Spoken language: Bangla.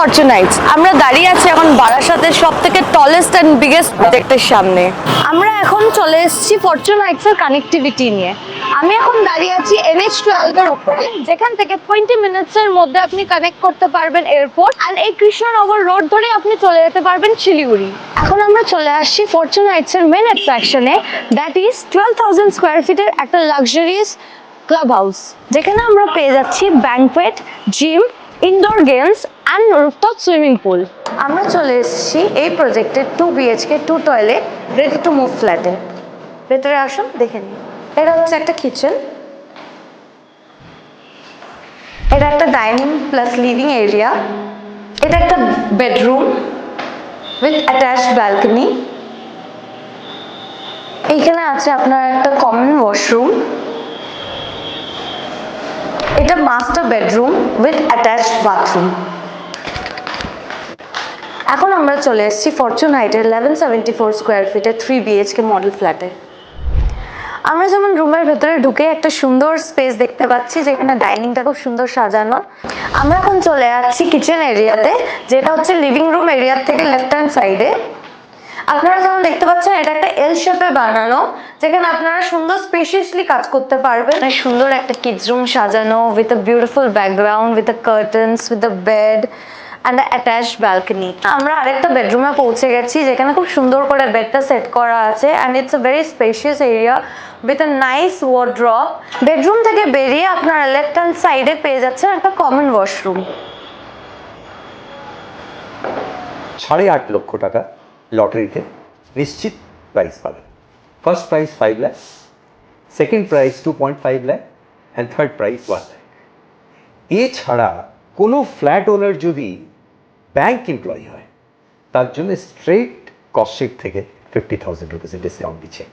Fortune Heights. আমরা দাঁড়িয়ে আছি এখন বারাসাতের সবথেকে টলেস্ট অ্যান্ড বিগেস্ট প্রজেক্টের সামনে। আমরা এখন চলে এসেছি ফরচুন হাইটস এর কানেক্টিভিটি নিয়ে। আমি এখন দাঁড়িয়ে আছি NH12 এর উপরে, যেখান থেকে 20 মিনিটসের মধ্যে আপনি কানেক্ট করতে পারবেন এয়ারপোর্ট, আর এই কৃষ্ণনগর রোড ধরে আপনি চলে যেতে পারবেন শিলিগুড়ি। এখন আমরা চলে আসছি ফরচুন হাইটস এর মেন অ্যাট্রাকশনে, দ্যাট ইজ 12,000 স্কোয়ার ফিটের একটা লাক্সারিয়াস ক্লাব হাউস, যেখানে আমরা পেয়ে যাচ্ছি banquet, gym, indoor games and rooftop swimming pool. আমরা চলে এসেছি এই প্রজেক্টের 2 BHK 2 toilet ready to move ফ্ল্যাটে। ভেতরে আসুন, দেখে নিন। এটা হচ্ছে একটা কিচেন, এটা একটা ডাইনিং প্লাস লিভিং এরিয়া, এটা একটা বেডরুম উইথ অ্যাটাচড ব্যালকনি। এইখানে আছে আপনার একটা কমন ওয়াশরুম, এটা master bedroom with attached bathroom. এখন আমরা চলে এসেছি ফরচুন হাইটের 1174 স্কোয়ার ফিটের 3 BHK মডেল ফ্ল্যাটে। আমরা যেমন রুমের ভেতরে ঢুকে একটা সুন্দর স্পেস দেখতে পাচ্ছি, যেখানে ডাইনিংটা খুব সুন্দর সাজানো। আমরা এখন চলে যাচ্ছি কিচেন এরিয়াতে, যেটা হচ্ছে লিভিং রুম এরিয়ার থেকে লেফট হ্যান্ড সাইডে। আপনারা যেমন দেখতে পাচ্ছেন, এটা একটা এল শেপে বানানো, যেখানে আপনারা সুন্দর স্পেশিয়াসলি কাজ করতে পারবেন। সুন্দর একটা কিডস রুম সাজানো with a beautiful background, with a curtains, with a bed and attached balcony. আমরা আরেকটা বেডরুমে পৌঁছে গেছি, যেখানে খুব সুন্দর করে বেডটা সেট করা আছে, and it's a very spacious area with a nice wardrobe. Bedroom থেকে বেরিয়ে আপনারা লেফট হ্যান্ড সাইডে পেয়ে যাচ্ছেন একটা কমন ওয়াশরুম। 8.5 লক্ষ টাকা লটারিতে নিশ্চিত প্রাইজ পাবেন। First prize 5 lakh, second prize 2.5 lakh and third prize 1 lakh. এছাড়া কোনো ফ্ল্যাট ওনার যদি ব্যাংক এমপ্লয়ি হয়, তার জন্য স্ট্রেট কস্ট শিট থেকে 50,000 রুপিসের ডিসকাউন্ট দিচ্ছে।